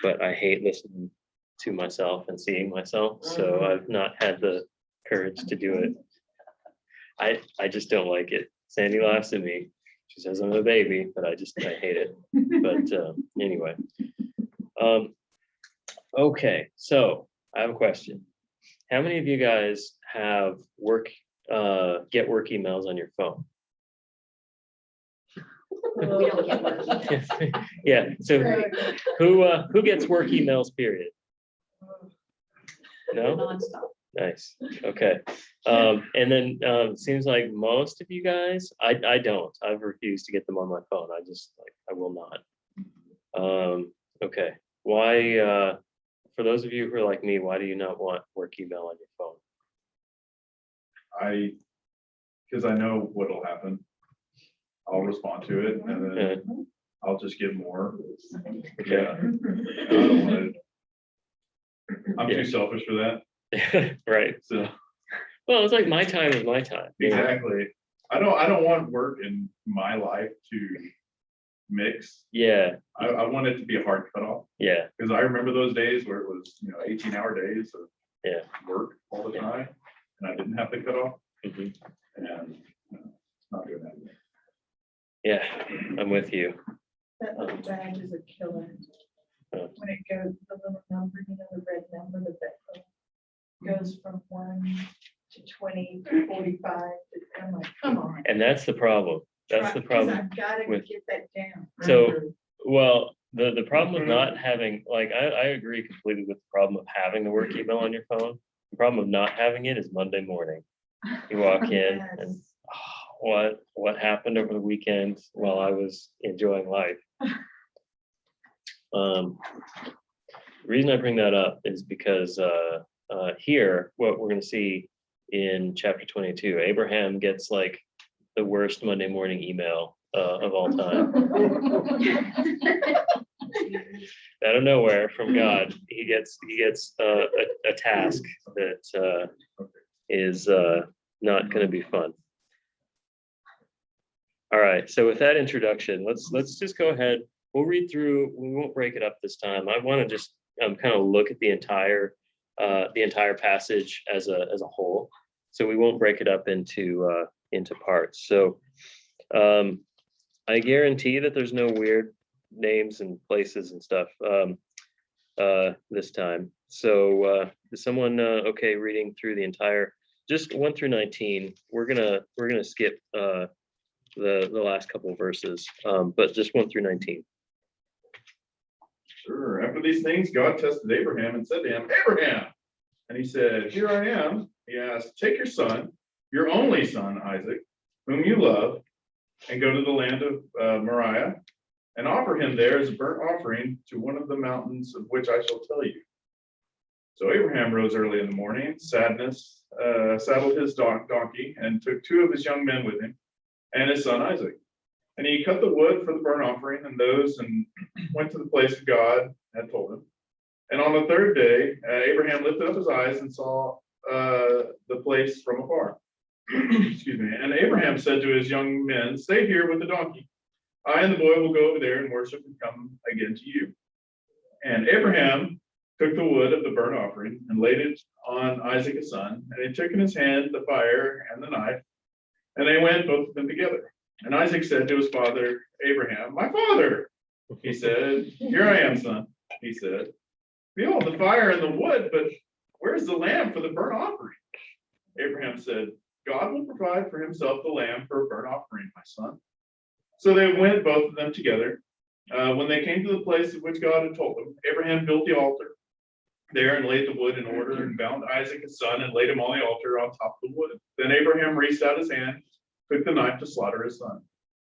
but I hate listening to myself and seeing myself, so I've not had the courage to do it. I just don't like it. Sandy laughs at me. She says I'm a baby, but I hate it. But anyway. Okay, so I have a question. How many of you guys have get work emails on your phone? We don't get work. Yeah, so who gets work emails, period? No? Nonstop. Nice, okay. And then seems like most of you guys, I don't. I've refused to get them on my phone. I will not. Okay, why, for those of you who are like me, why do you not want work email on your phone? Because I know what'll happen. I'll respond to it and then I'll just get more. Yeah. I don't want to. I'm too selfish for that. Right. So Well, it's like my time is my time. exactly. I don't want work in my life to mix. Yeah. I want it to be a hard cutoff. Yeah. Because I remember those days where it was, 18-hour days of Yeah. work all the time, and I didn't have to cut off. Mhm. And not doing that. Yeah, I'm with you. That little badge is a killer. Oh. When it goes, the little number, the red number that goes from 1 to 20 to 45. I'm like, come on. And that's the problem. That's the 'Cause problem. I've got to with- get that down. So, well, the problem with not having, like, I agree completely with the problem of having the work email on your phone. The problem of not having it is Monday morning. You walk in and Yes. what happened over the weekend while I was enjoying life. The reason I bring that up is because here, what we're going to see in chapter 22, Abraham gets like the worst Monday morning email of all time. Out of nowhere from God, he gets a task that is not going to be fun. All right, so with that introduction, let's just go ahead. We'll read through. We won't break it up this time. I want to just kind of look at the entire passage as a whole. So we won't break it up into parts. So I guarantee that there's no weird names and places and stuff this time. So is someone okay reading through the entire, just 1 through 19? We're gonna skip the last couple of verses, but just 1 through 19. Sure. After these things, God tested Abraham and said to him, Abraham. And he said, Here I am. He asked, Take your son, your only son, Isaac, whom you love, and go to the land of Moriah, and offer him there as a burnt offering to one of the mountains of which I shall tell you. So Abraham rose early in the morning, saddled his donkey, and took 2 of his young men with him, and his son Isaac. And he cut the wood for the burnt offering and went to the place God had told him. And on the 3rd day, Abraham lifted up his eyes and saw the place from afar. Excuse me. And Abraham said to his young men, Stay here with the donkey. I and the boy will go over there and worship and come again to you. And Abraham took the wood of the burnt offering and laid it on Isaac his son. And he took in his hand the fire and the knife. And they went, both of them together. And Isaac said to his father, Abraham, My father. He said, Here I am, son. He said, Behold, the fire and the wood, but where's the lamb for the burnt offering? Abraham said, God will provide for himself the lamb for a burnt offering, my son. So they went, both of them together. When they came to the place of which God had told them, Abraham built the altar there and laid the wood in order and bound Isaac his son and laid him on the altar on top of the wood. Then Abraham reached out his hand, took the knife to slaughter his son.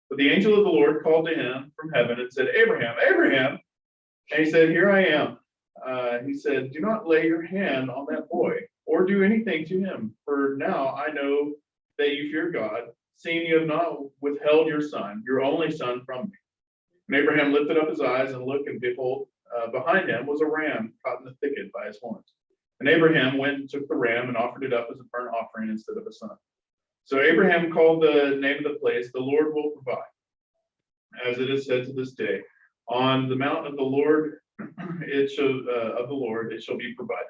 But the angel of the Lord called to him from heaven and said, Abraham, Abraham. And he said, Here I am. He said, Do not lay your hand on that boy or do anything to him. For now I know that you fear God, seeing you have not withheld your son, your only son, from me. And Abraham lifted up his eyes and looked, and behold, behind him was a ram caught in the thicket by his horns. And Abraham went and took the ram and offered it up as a burnt offering instead of a son. So Abraham called the name of the place, The Lord Will Provide, as it is said to this day. On the mount of the Lord it shall, of the Lord, it shall be provided.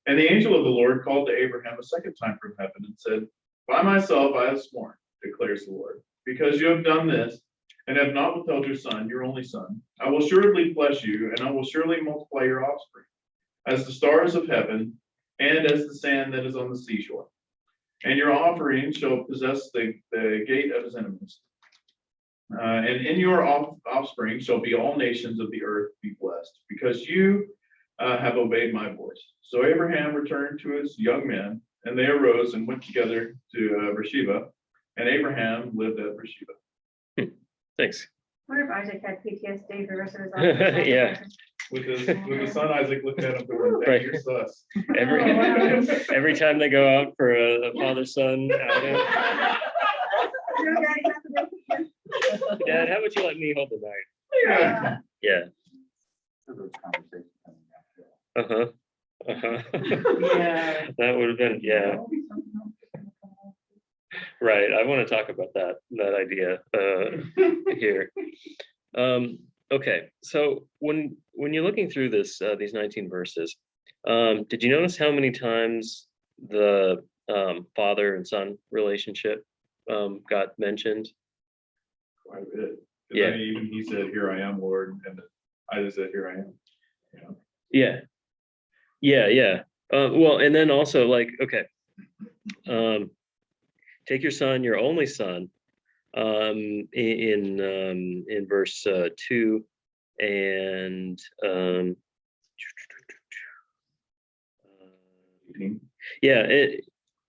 And the angel of the Lord called to Abraham a second time from heaven and said, by myself I have sworn, declares the Lord, because you have done this and have not withheld your son, your only son, I will surely bless you, and I will surely multiply your offspring as the stars of heaven and as the sand that is on the seashore. And your offering shall possess the gate of his enemies. And in your offspring shall be all nations of the earth be blessed, because you have obeyed my voice. So Abraham returned to his young men, and they arose and went together to Beersheba, and Abraham lived at Beersheba. Thanks. I wonder if Isaac had PTSD for the rest of his life. Yeah. With his son Isaac looked at him going, Right. "Dad, you're sus." Every time they go out for a father-son outing, Dad, how would you let me hold the knife? Yeah. Yeah. Those conversations coming after. Uh-huh. Uh-huh. Yeah. That would have been, yeah, right. I want to talk about that idea here. Okay, so when you're looking through this, these 19 verses, did you notice how many times the father and son relationship got mentioned? Quite a bit. 'Cause Yeah. I mean, even he said, "Here I am, Lord," and I just said, "Here I am." Yeah. Yeah. Well, and then also like, okay, take your son, your only son, in verse 2 and yeah,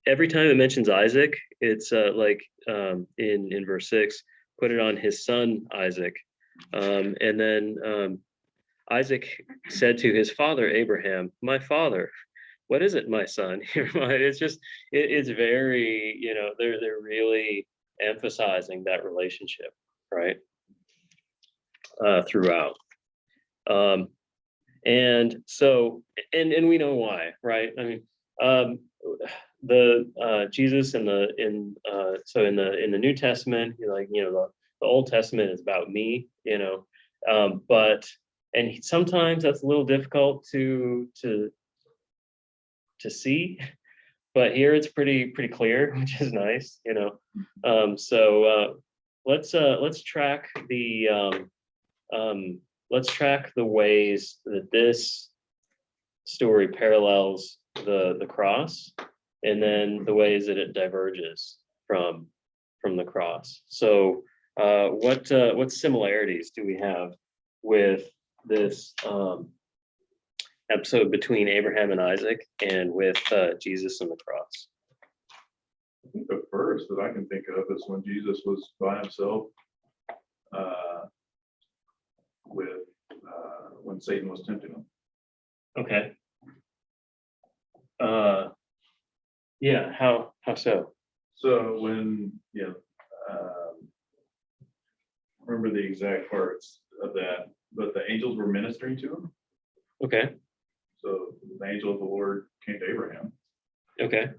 every time it mentions Isaac, it's like in verse 6, put it on his son Isaac, and then Isaac said to his father Abraham, "My father." What is it, my son? It's just it's very, they're really emphasizing that relationship, right? Throughout. And so, and we know why, right? I mean, the Jesus in the New Testament, the Old Testament is about me, but sometimes that's a little difficult to see, but here it's pretty clear, which is nice, so let's track the ways that this story parallels the cross, and then the ways that it diverges from the cross. So what similarities do we have with this episode between Abraham and Isaac and with Jesus and the cross? I think the first that I can think of is when Jesus was by himself when Satan was tempting him. Okay. Yeah, how so? So remember the exact parts of that, but the angels were ministering to him. Okay. So the angel of the Lord came to Abraham. Okay.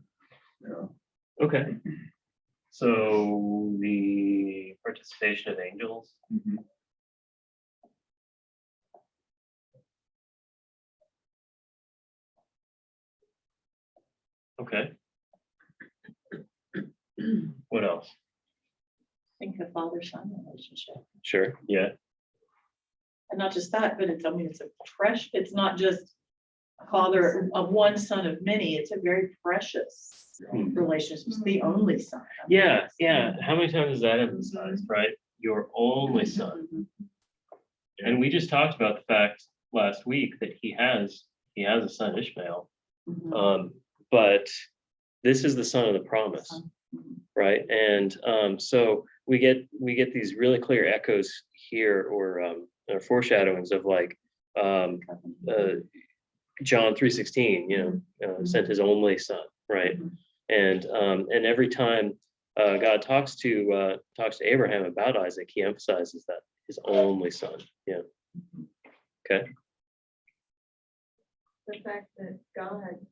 Okay. So the participation of angels. Mhm. Okay. What else? Think the father-son relationship. Sure. Yeah. And not just that, but it's it's not just a father of one son of many, it's a very precious relationship. It's the only son. Yeah. How many times is that emphasized, right? Your only son. And we just talked about the fact last week that he has a son, Ishmael. Mhm. But this is the son of the promise, right? And so we get these really clear echoes here, or foreshadowings of like John 3:16, sent his only son, right? And every time God talks to Abraham about Isaac, he emphasizes that his only son. Yeah. Okay. The fact that God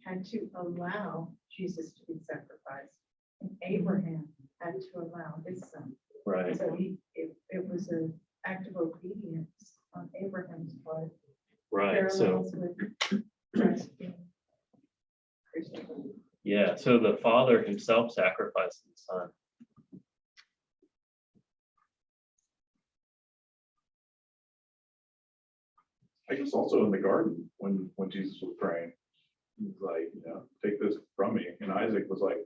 had to allow Jesus to be sacrificed, and Abraham had to allow his son. Right. So it was an act of obedience on Abraham's part. right, so, parallels with Christ being crucified. yeah, so the Father himself sacrificed the Son. I guess also in the garden, when Jesus was praying, he's like, take this from me. And Isaac was like,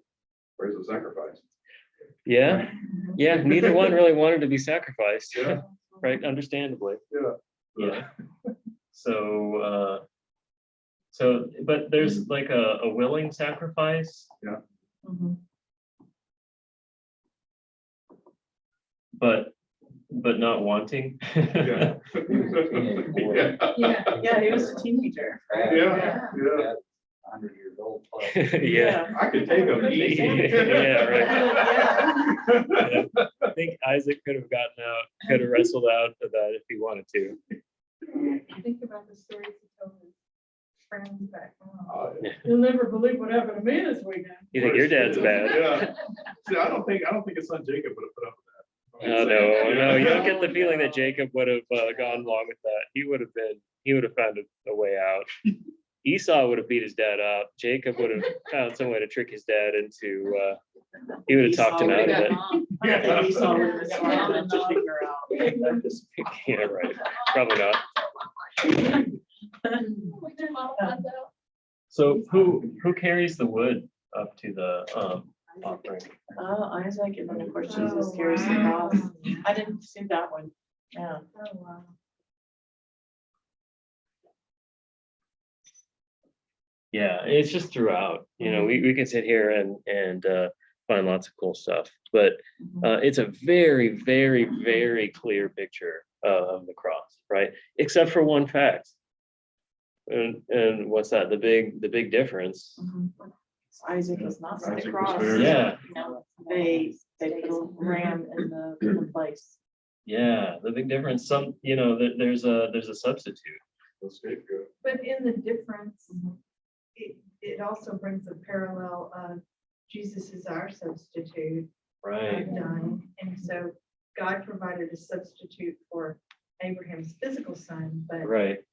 where's the sacrifice? Yeah, yeah, neither one really wanted to be sacrificed, Yeah. right, understandably. Yeah. Yeah. So, but there's like a willing sacrifice, Mhm. but not wanting. Yeah. Yeah. Yeah, he was a teenager. right? Yeah. Yeah. 100 years old. plus. Yeah. I could take him easy. Yeah, right. Yeah. Yeah. I think Isaac could have gotten out, could have wrestled out of that if he wanted to. Think about the stories he told his friends back home. Oh, yeah. You'll never believe what happened to me this weekend. You think your dad's bad? Yeah. See, I don't think his son Jacob would have put up with that. Oh, no, you don't get the feeling that Jacob would have gone along with that. He would have found a way out. Esau would have beat his dad up. Jacob would have found some way to trick his dad into, he would have talked him out of it. I don't think Esau would have been smart enough to figure out. Yeah, right. Probably not. So who carries the wood up to the offering? Isaac, and then of course Jesus carries the cross. I didn't see that one. Yeah. Oh, wow. Yeah, it's just throughout, we can sit here and find lots of cool stuff, but it's a very, very, very clear picture of the cross, right? Except for one fact. And what's that? The big difference. Mhm. Isaac is not Isaac the was cross. very- Yeah. No, they put a ram in the place. Yeah, the big difference, there's a substitute. The scapegoat. But in the difference, Mhm. it also brings a parallel of Jesus is our substitute, Right. done. And so God provided a substitute for Abraham's physical son, but Right.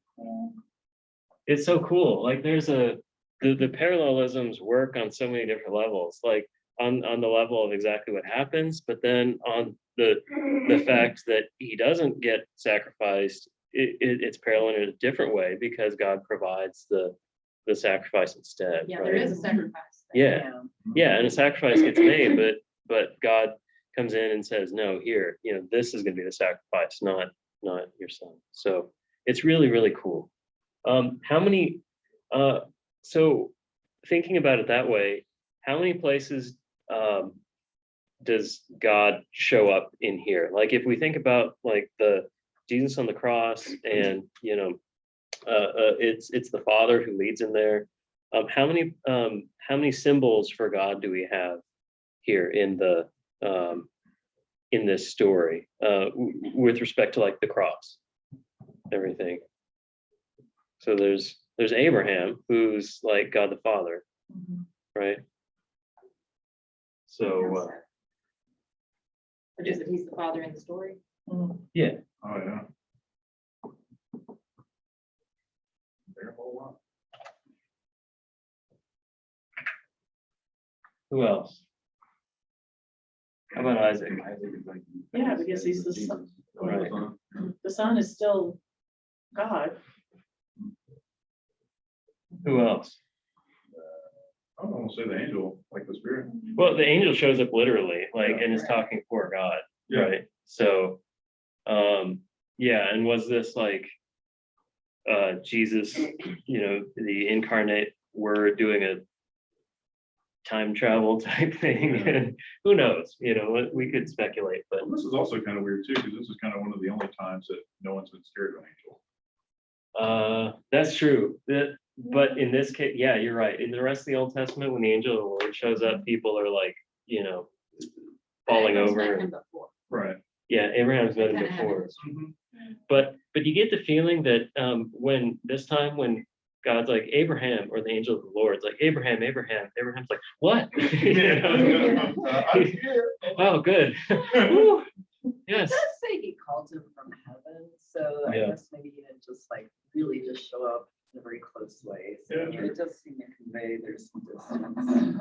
It's so cool. Like the parallelisms work on so many different levels, like on the level of exactly what happens, but then on the fact that he doesn't get sacrificed, it's parallel in a different way because God provides the sacrifice instead. Yeah, right? there is a sacrifice. Yeah. Yeah, and a sacrifice gets made, but God comes in and says, no, here, this is gonna be the sacrifice, not your son. So it's really, really cool. How many, so thinking about it that way, how many places does God show up in here? Like if we think about like the Jesus on the cross and, it's the Father who leads in there. How many symbols for God do we have here in this story with respect to like the cross, everything? So there's Abraham, who's like God the Father, Mhm. right? So But is it he's the father in the story? Mhm. yeah, Oh, yeah. There a whole lot. who else? How about Isaac? Isaac is like. Yeah, because he's the Jesus. son. Right. The son is still God. Who else? I don't want to say the angel, like the spirit. Well, the angel shows up literally, like, and is talking for God, Yeah. right? So, yeah, and was this like Jesus, the incarnate word doing a time travel type thing? Yeah. And who knows? We could speculate, but Well, this is also kind of weird too, because this is kind of one of the only times that no one's been scared of an angel. that's true. But in this case, yeah, you're right. In the rest of the Old Testament, when the angel of the Lord shows up, people are like, falling Abraham's met over. him before. Right. Yeah, Abraham's met him Kinda had before. it. But you get the feeling that when God's like Abraham, or the angel of the Lord's like Abraham's like, what? I'm here. Oh, good. Whew. Yes. It does say he called him from heaven, so I Yeah. guess maybe he didn't just like really just show show up in a very close way. So Yeah, sure. it does seem to convey there's some distance,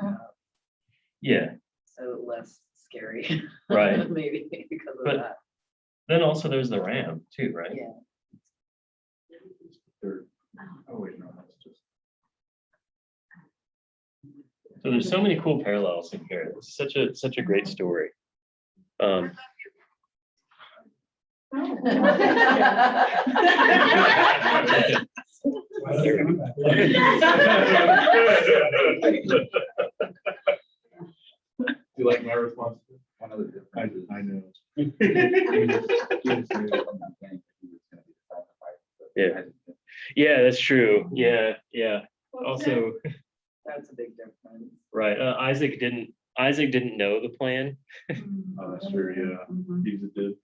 Yeah, so less scary. Right. Maybe because of But- that. then also there's the ram too, right? Yeah. Third. Oh, wait, no, that's just. So there's so many cool parallels in here. It's such a great story. You like my response? One of the differences. I know. He just knew from the beginning that he was gonna be the sacrifice. but Yeah. hasn't been. Yeah, that's true. Yeah. Also, That's a big difference. right, Isaac didn't know the plan. Oh, that's true, yeah. Mhm. Jesus did.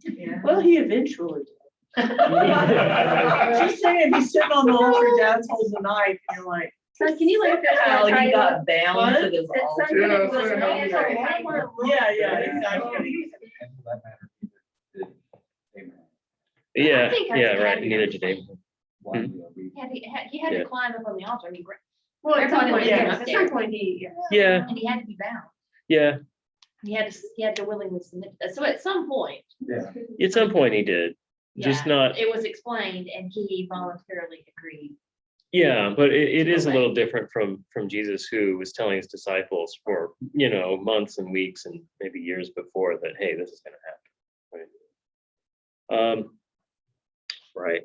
Yeah. Well, he eventually did. Just saying, he's sitting on the altar, dad's holding the knife, and you're like, Son, can you let us How try he to- got bound What? to this Said, son, altar. can you Yeah, let us so try how to- you- yeah, exactly. And for that matter, neither did Abraham. Yeah, think I yeah, can right, add neither it. did Abraham. One, we He had Yeah. to climb up on the altar. Well, at some Everybody point, was yeah, down at some upstairs. point, he, Yeah, And he had to be bound. yeah, He had to willingly submit. So at some point, yeah. at some point he did, just yeah, not, it was explained and he voluntarily agreed. yeah, but it is a little different from Jesus, who was telling his disciples for, months and weeks and maybe years before that, hey, this is gonna happen. Right.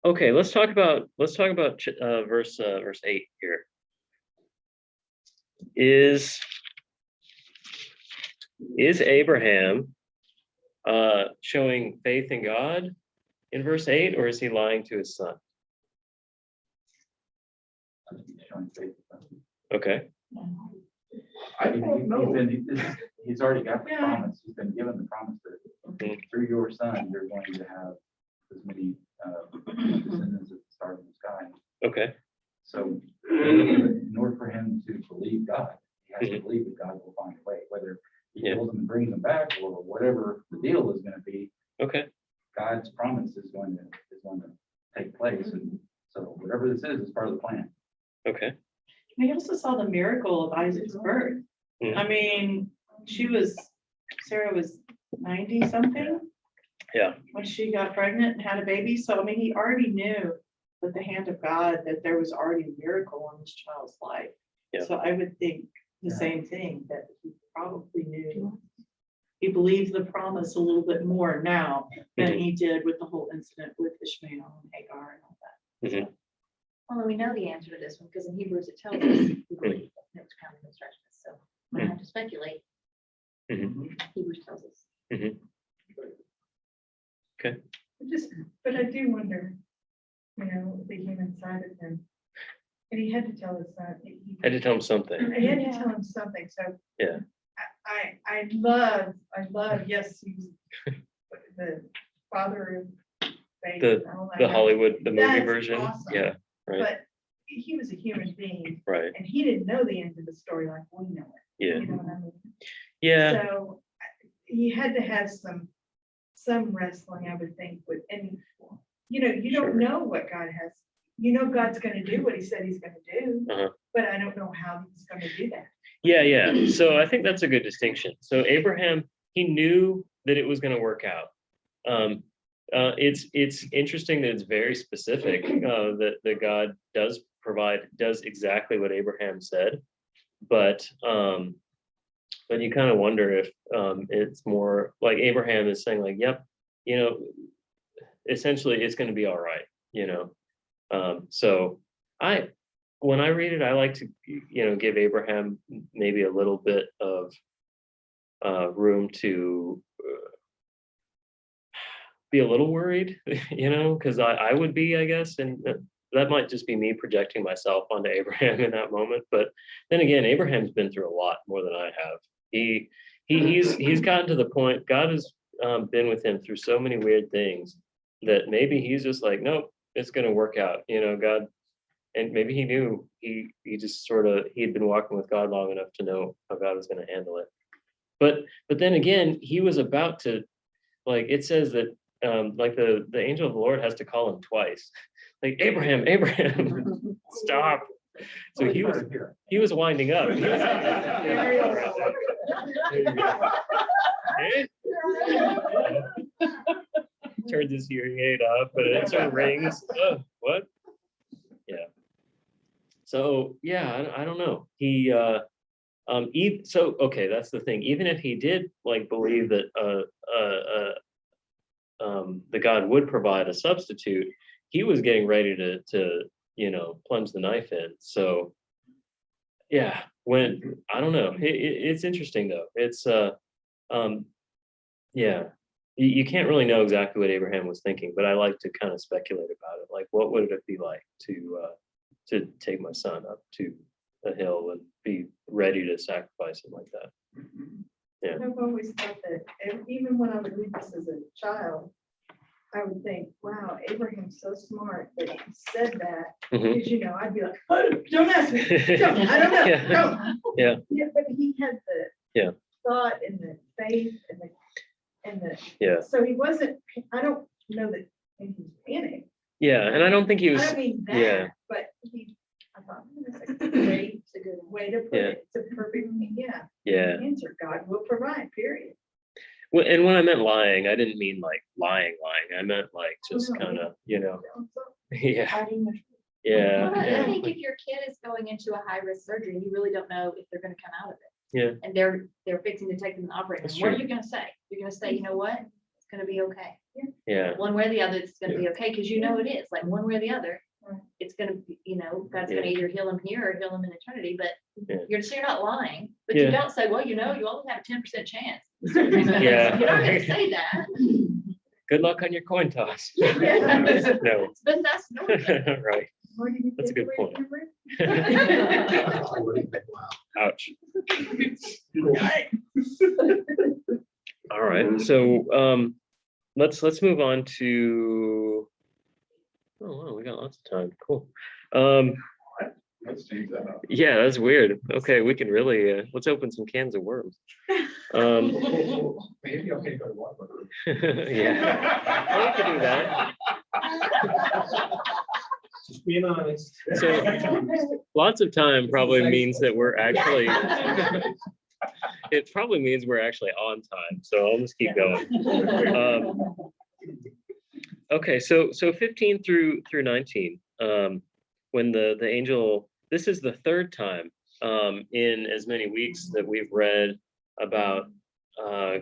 Okay, let's talk about verse 8 here. Is Abraham showing faith in God in verse 8, or is he lying to his son? Showing faith. Okay, I don't know. He's already got the Yeah. promise. He's been given the promise that Mhm. through your son, you're going to have as many descendants as the stars in the sky. okay, So in order for him to believe God, he has to Mhm. believe that God will find a way, whether he Yeah. kills him and brings him back or whatever the deal is going to be. okay, God's promise is going to take place. And so whatever this is part of the plan. okay. We also saw the miracle of Isaac's birth. Mhm. I mean, Sarah was 90 something. Yeah. When she got pregnant and had a baby. So, I mean, he already knew with the hand of God that there was already a miracle in this child's life. Yeah. So I would think the same thing, that he probably knew. He believes the promise a little bit more now than Mhm. he did with the whole incident with Ishmael and Hagar and all that. Mhm. Well, and we know the answer to this one because in Hebrews it tells us we believe that it was counted as righteousness. So we don't have to speculate. Mhm. Hebrews tells us. but I do wonder, the human side of him. And he had to tell his son. Had to tell him something. I had to tell him something, so. Yeah. I love, yes, he's the father of faith. and all that. The Hollywood, the movie That's version. awesome. Yeah, right, But he was a human being right. and he didn't know the end of the story like we know it. Yeah, You know what I mean? yeah, So he had to have some wrestling, I would think, with, and, you Sure. don't know what God has. God's gonna do what he said he's gonna do, Uh-huh. but I don't know how he's gonna do that. yeah. So I think that's a good distinction. So Abraham, he knew that it was going to work out. It's interesting that it's very specific, that God does exactly what Abraham said, but you kind of wonder if it's more like Abraham is saying like, yep, essentially it's going to be all right, so when I read it, I like to, give Abraham maybe a little bit of room to be a little worried, because I would be, I guess, and that might just be me projecting myself onto Abraham in that moment. But then again, Abraham's been through a lot more than I have. He's gotten to the point. God has been with him through so many weird things that maybe he's just like, nope, it's going to work out. God. And maybe he knew he just he had been walking with God long enough to know how God was going to handle it. But then again, he was about to, like it says that like the angel of the Lord has to call him twice. Like, Abraham, Abraham, stop. So he was winding up. He was- There you go. Eh? Turns his hearing aid off, but it sort of rings. Oh, what? Yeah. So yeah, I don't know. He so okay, that's the thing. Even if he did like believe that the God would provide a substitute, he was getting ready to plunge the knife in. So yeah, when I don't know, it's interesting though. It's yeah, you can't really know exactly what Abraham was thinking, but I like to kind of speculate about it. Like, what would it be like to take my son up to a hill and be ready to sacrifice him like that? Yeah. I've always thought that, and even when I would read this as a child, I would think, wow, Abraham's so smart that he said that, Mhm. because, I'd be like, oh, don't ask me, don't, I don't know, Yeah. don't. Yeah. Yeah, but he had the Yeah. thought and the faith and the, Yeah. so he wasn't, I don't know that he was panicked. Yeah, and I don't think he I was. don't mean yeah. that, but I thought, that's a good way, it's a good way to put Yeah. it, it's a perfect, Yeah. answer, God will provide, period. Well, and when I meant lying, I didn't mean like lying. I meant like just No. kind of, So, yeah, hiding the yeah, Well, I yeah, think if your kid is going into a high risk surgery, you really don't know if they're gonna come out of it. yeah, And they're fixing to take them to the operating That's room. What are true. you gonna say? You're gonna say, you know what? It's gonna be okay. yeah, One way or the other, it's gonna be okay, because it is, like one way or the other. Right. It's gonna be, God's Yeah. gonna either heal him here or heal him in eternity, but Yeah. you're not lying, but Yeah. you don't say, well, you only have a 10% chance. Yeah. You're not gonna say that. Good luck on your coin toss. Yeah. No, But that's normal. right. Where do you That's a get good the point. number? Ouch. All right, so let's move on to. Oh wow, we got lots of time. Cool. Let's change that up. Yeah, that's weird. Okay, we can really let's open some cans of worms. Maybe I'm gonna go to Waterbury. Yeah, well, we can do that. Just being honest. So lots of time probably means that we're actually. It probably means we're actually on time, so I'll just keep going. Okay, so 15 through 19, when the angel, this is the third time in as many weeks that we've read about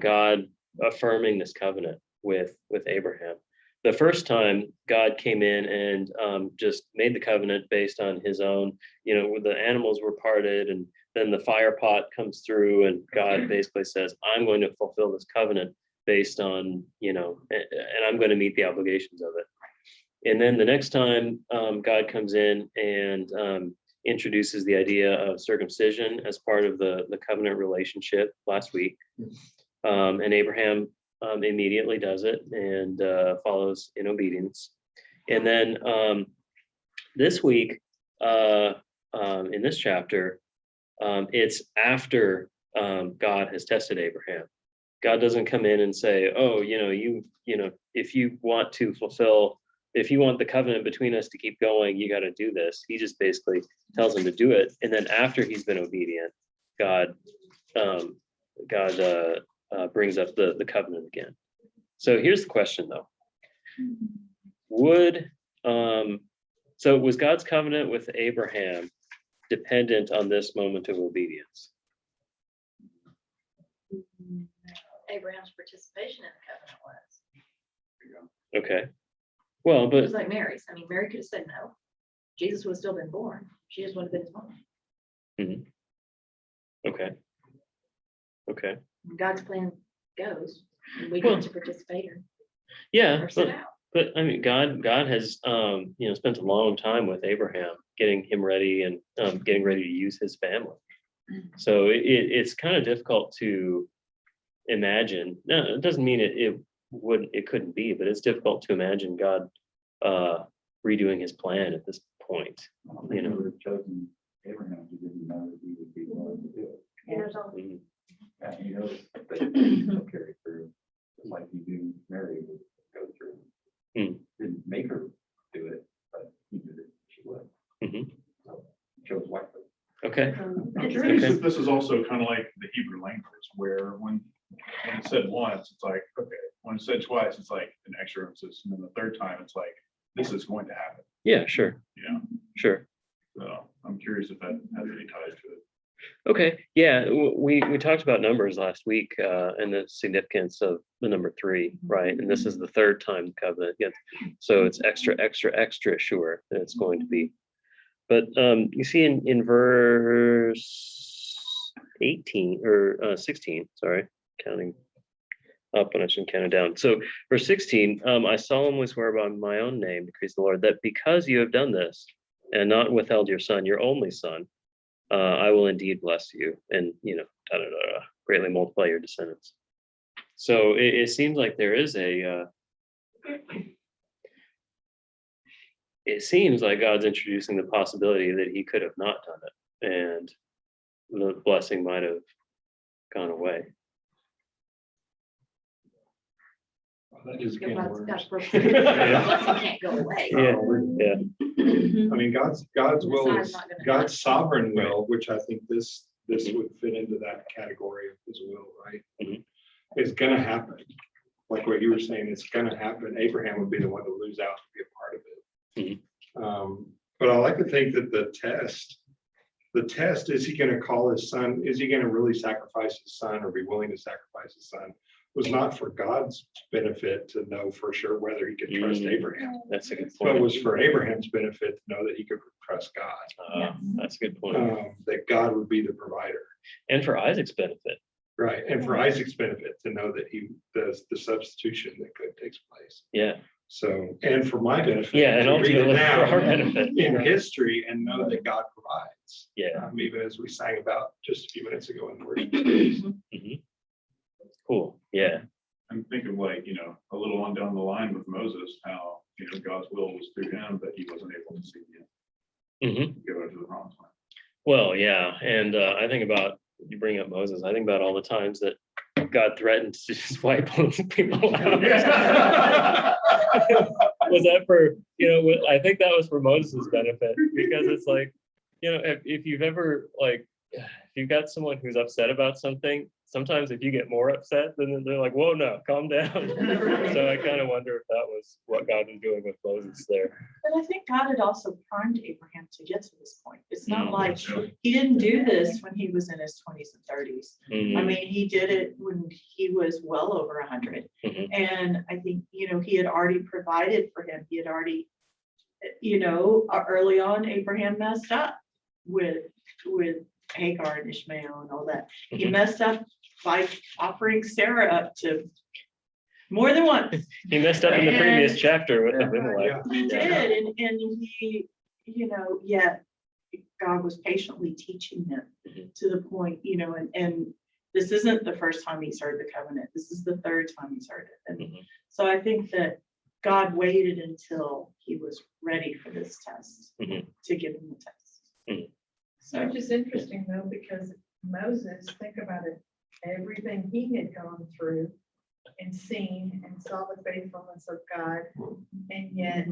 God affirming this covenant with Abraham. The first time God came in and just made the covenant based on his own, where the animals were parted, and then the fire pot comes through and God basically says, I'm going to fulfill this covenant based on, and I'm going to meet the obligations of it. And then the next time God comes in and introduces the idea of circumcision as part of the covenant relationship last week. And Abraham immediately does it and follows in obedience. And then this week, in this chapter, it's after God has tested Abraham. God doesn't come in and say, oh, if you want the covenant between us to keep going, you got to do this. He just basically tells him to do it. And then after he's been obedient, God brings up the covenant again. So here's the question though. So was God's covenant with Abraham dependent on this moment of obedience? Abraham's participation in the covenant was. Okay. Well, It but was like Mary's. I mean, Mary could have said no. Jesus would have still been born. She just would have been his mom. okay. Okay. God's plan goes. And we Well, get to participate Yeah, or sit out. but I mean, God has spent a long time with Abraham, getting him ready and getting ready to use his family. So it's kind of difficult to imagine. No, it doesn't mean it couldn't be, but it's difficult to imagine God redoing his plan at this point. Would have chosen Abraham, he didn't know that he would be willing to do it. Mhm. And he knows that he'll carry through, just like you do Mary would go Okay. I'm curious if this is also kind of like the Hebrew language, where when it said once, it's like, okay, when it said twice, it's like an extra emphasis, and then the third time, it's like, this is going to happen, Yeah, sure, you know? sure. So I'm curious if that has any ties to it. Okay, yeah, we talked about numbers last week, and the significance of the number 3, right? And this is the third time the covenant gets, so it's extra, extra, extra sure that it's going to be. But you see in verse 18 or 16, sorry, counting up when I shouldn't count it down. So verse 16, I solemnly swear by my own name, decrees the Lord, that because you have done this and not withheld your son, your only son, I will indeed bless you and, greatly multiply your descendants. So it seems like there is it seems like God's introducing the possibility that he could have not done it and the blessing might have gone away. That is getting God's worse. blessing can't go away. Yeah, yeah. I mean, God's will Besides is, not gonna God's sovereign will, which I think this would fit into that category of his will, right? Mhm. It's gonna happen. Like what you were saying, it's gonna happen. Abraham would be the one to lose out to be a part of it. But I like to think that the test, is he gonna call his son? Is he gonna really sacrifice his son or be willing to sacrifice his son? Was not for God's benefit to know for sure whether he could trust Abraham, That's a good but it point. was for Abraham's benefit to know that he could trust God, That's a good point. that God would be the provider. And for Isaac's benefit. Right, and for Isaac's benefit to know that he does the substitution that could takes place. Yeah, So, and for my benefit. yeah, and to read it ultimately for now our benefit. in history and know that God provides. Yeah. Even as we sang about just a few minutes ago in worship. Mhm. Cool, yeah. I'm thinking like, a little on down the line with Moses, how, God's will was through him, but he wasn't able to see Mhm. go into the promised land. Well, yeah, and I think about, you bring up Moses, I think about all the times that God threatened to just wipe people out. Was that for, I think that was for Moses' benefit, because it's like, if you've ever, like, if you've got someone who's upset about something, sometimes if you get more upset, then they're like, whoa, no, calm down. So I kind of wonder if that was what God was doing with Moses there. But I think God had also primed Abraham to get to this point. It's not Mm. like he didn't do this when he was in his 20s and 30s. I Mhm. mean, he did it when he was well over 100. Mhm. And I think, he had already provided for him. He had already, early on, Abraham messed up with Hagar and Ishmael and all that. He Mhm. messed up by offering Sarah up to more than once. He messed up in the previous chapter with Yeah. Abimelech. He Yeah. did, and he, yet God was patiently teaching him Mhm. to the point, and this isn't the first time he's heard the covenant. This is the third time he's heard it. And Mhm. so I think that God waited until he was ready for this test Mhm. to give him the test. Mhm. So, Which is interesting though, because Moses, think about it, everything he had gone through and seen and saw the faithfulness of God. And yet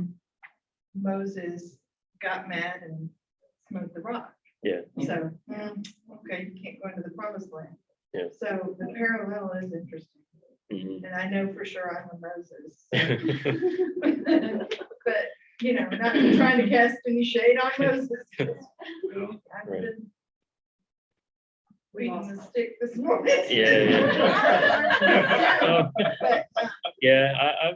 Moses got mad and smote the rock. Yeah. So, okay, you can't go into the promised land. Yeah. So the parallel is interesting. Mhm. And I know for sure I'm a Moses. But, not trying to cast any shade on Moses. I've Right. been reading the stick this morning. Yeah. But, Yeah,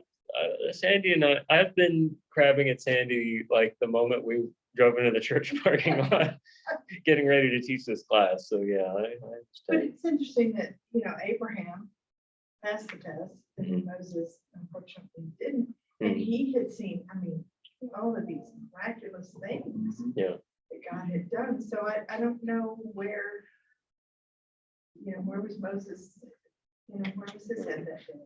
Sandy and I've been crabbing at Sandy like the moment we drove into the church parking lot, getting ready to teach this class. So yeah, I But understand. it's interesting that, Abraham passed the test and Mhm. Moses unfortunately didn't. And he had seen, all of these miraculous things Yeah. that God had done. So I don't know where, where was Moses, where was his head that day?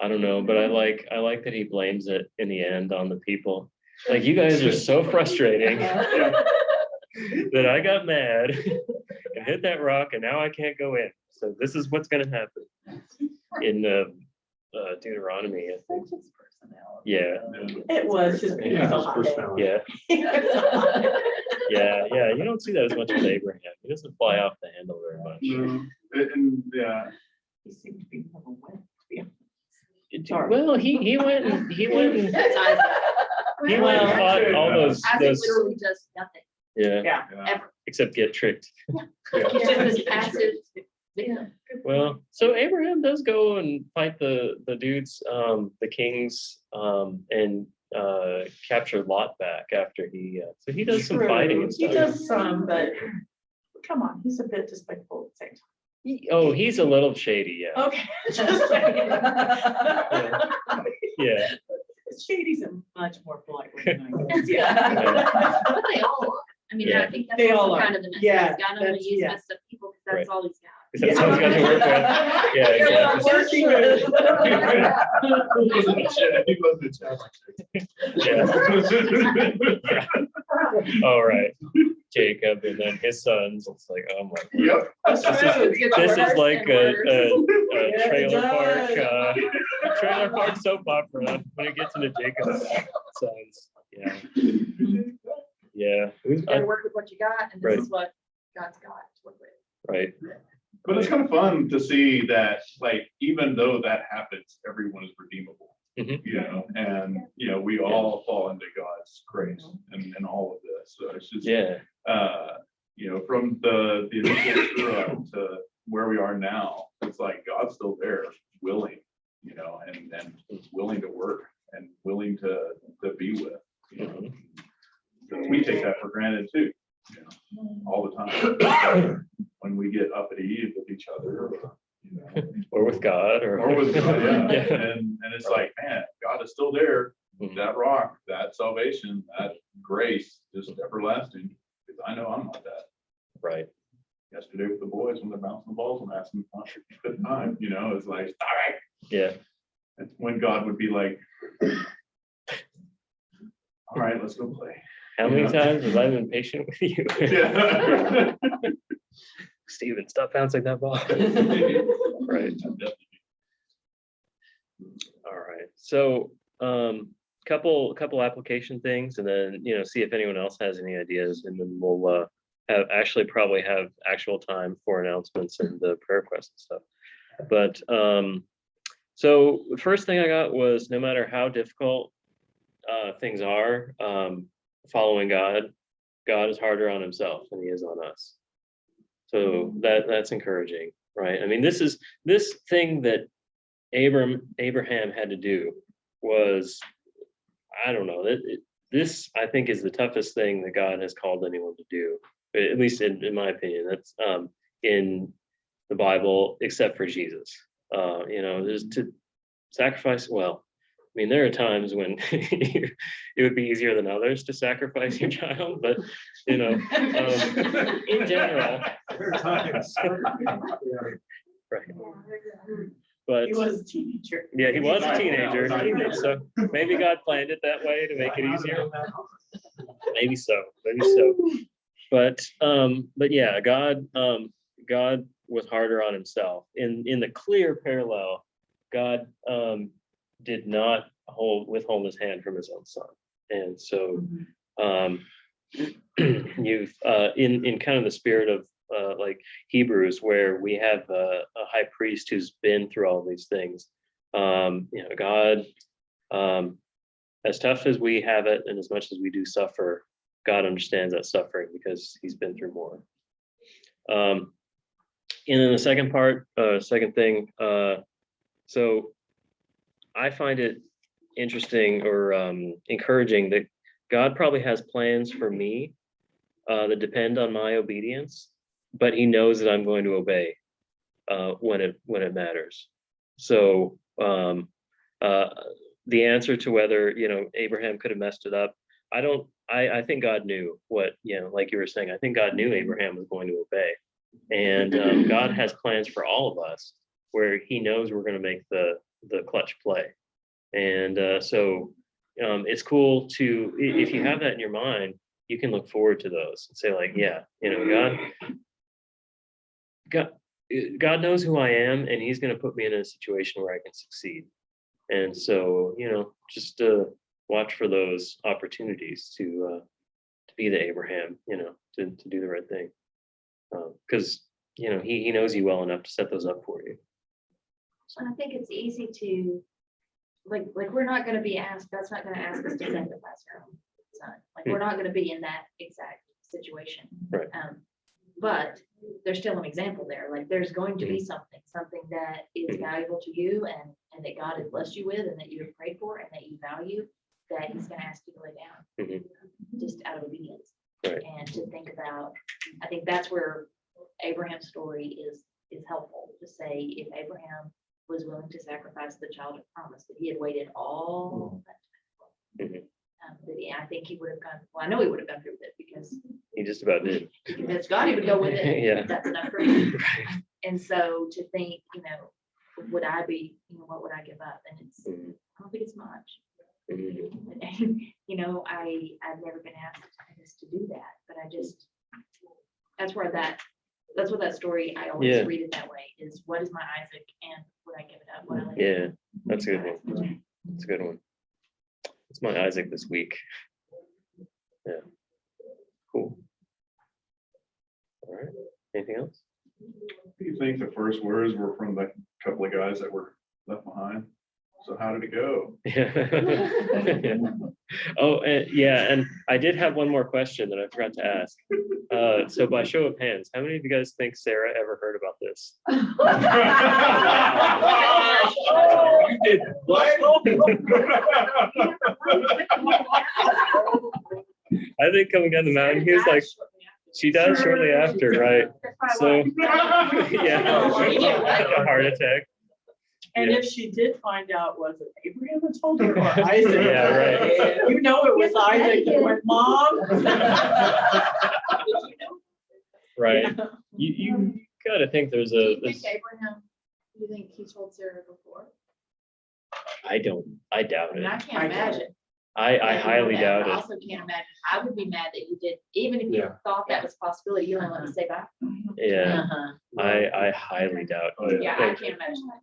I don't know, but I like that he blames it in the end on the people. Like, you guys are so frustrating that I got mad and hit that rock, and now I can't go in. So this is what's going to happen in Deuteronomy. I think. Such his personality. Yeah. it was his. Yeah, it was a his hot day. personality. Yeah. Yeah, you don't see that as much with Abraham. He doesn't fly off the handle very much. And, yeah, He seemed to be more of a wimp, to be honest. Well, he went and he went and fought all those Isaac literally does nothing, yeah, Yeah. ever. except get tricked. He's just this passive victim. Well, so Abraham does go and fight the dudes, the kings, and capture Lot back after he. So he does some True. fighting and He stuff. does some, but come on, he's a bit despicable at the same He's a little shady, yeah. time. Okay. Just saying. Yeah, Shady's a much more polite way than I guess, yeah. But they all are. I mean, Yeah. I think that's They all also are. kind of the message. Yeah, He's got only that's- use yeah. messed up people because that's Right. all he's got. 'cause that's all he's got to work with. Yeah, exactly. he wasn't Yeah. All right, Jacob, and then his sons. It's like, oh my. Lord. Yep. That's This is- true. This is like a Yeah, it trailer park, does. trailer park soap opera when it gets into Jacob's sons. Yeah. Yeah, You gotta work with what you got, and Right. this is what God's got to work with. right. But it's kind of fun to see that, like, even though that happens, everyone is redeemable. Mhm. You know, and, you know, we all fall into God's grace and all of this. So it's just, Yeah, you know, from the initial screw up to where we are now, it's like God's still there, willing, you know, and willing to work and willing to be with, you know. So we take that for granted too, you know, all the time. When we get uppity with each other, you know, or with God, or with God, yeah. Yeah. And it's like, man, God is still there. Mhm. That rock, that salvation, that grace, just everlasting. Because I know I'm not that. Right. Yesterday with the boys, when they're bouncing the balls, I'm asking them for a good time, you know, it's like, all right. Yeah. It's when God would be like, all right, let's go play. How many Yeah. times have I been patient with you? Yeah. Steven, stop bouncing that ball. Right. All right. So, couple application things, and then, see if anyone else has any ideas, and then we'll probably have actual time for announcements and the prayer requests and stuff. But so the first thing I got was, no matter how difficult things are, following God is harder on himself than he is on us. So that's encouraging, right? I mean, this thing that Abraham had to do was, I don't know, this I think is the toughest thing that God has called anyone to do, at least in my opinion. That's in the Bible, except for Jesus. Just to sacrifice. Well, I mean, there are times when it would be easier than others to sacrifice your child, but in general, There are times. right. But He was a teenager. yeah, he was a teenager, so maybe God planned it that way to make it easier. Maybe so. But yeah, God was harder on himself. In the clear parallel, God did not withhold his hand from his own son. And so you've in kind of the spirit of like Hebrews, where we have a high priest who's been through all these things. God, as tough as we have it, and as much as we do suffer, God understands that suffering because he's been through more. And then the second thing, so I find it interesting or encouraging that God probably has plans for me that depend on my obedience, but he knows that I'm going to obey when it matters. So the answer to whether Abraham could have messed it up, I think God knew what, like you were saying, I think God knew Abraham was going to obey. And God has plans for all of us where he knows we're going to make the clutch play. And so it's cool to, if you have that in your mind, you can look forward to those and say, like, yeah, God knows who I am, and he's going to put me in a situation where I can succeed. And so, just watch for those opportunities to be the Abraham, to do the right thing. Because, he knows you well enough to set those up for you. And I think it's easy to, like, we're not gonna be asked, that's not gonna ask us to sacrifice our own son. Like, we're not gonna be in that exact situation. Right. But there's still an example there, like, there's going to be something that is valuable to you and that God has blessed you with and that you have prayed for and that you value, that he's gonna ask you to lay down, just out of obedience. Right. And to think about, I think that's where Abraham's story is helpful, to say, if Abraham was willing to sacrifice the child of promise, that he had waited all that time. I think he would have gone, well, I know he would have gone through with it because He just about did. it's God, he would go with it. Yeah. That's enough for him. Right. And so to think, would I be, what would I give up? And it's, Mhm. I don't think it's much. Mhm. And, I've never been asked to do that, but I just, that's what that story, I always Yeah. read it that way, is what is my Isaac and would I give it up? Would I let it Yeah, go? that's a good one. That's a good one. It's my Isaac this week. Yeah. Cool. All right. Anything else? Do you think the first words were from the couple of guys that were left behind? So how did it go? Yeah. Yeah. Oh, yeah, and I did have one more question that I forgot to ask. So by show of hands, how many of you guys think Sarah ever heard about this? You did what? I think coming down the mountain, he was like, she died shortly after, right? So, yeah, like a heart attack. And Yeah. if she did find out, was it Abraham that told her or Isaac? Yeah, right. You know it was Isaac that went, Mom. Right. You gotta think there's Do you there's, think Abraham, do you think he told Sarah before? I doubt I mean, it. I can't imagine. I highly I doubt it. also can't imagine, I would be mad that you did, even if you Yeah. thought that was a possibility, you only let me say bye. Yeah, Uh-huh. I highly doubt. Oh, yeah. Yeah, I can't imagine that.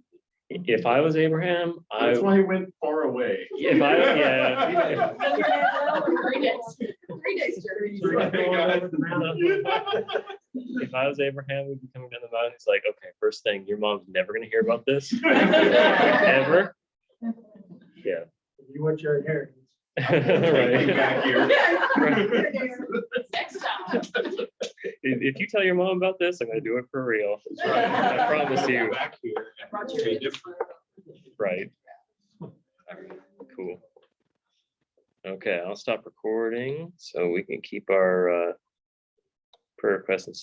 If I was Abraham, That's why he went far away. if I, yeah. 3 days. 3 days. Jerry. If I was Abraham, we'd be coming down the mountain. He's like, okay, first thing, your mom's never gonna hear about this. Ever. Yeah. You want your inheritance. Right. Back here. Next time. If you tell your mom about this, I'm gonna do it for real. I promise you. Back here. Right. Cool. Okay, I'll stop recording so we can keep our prayer requests and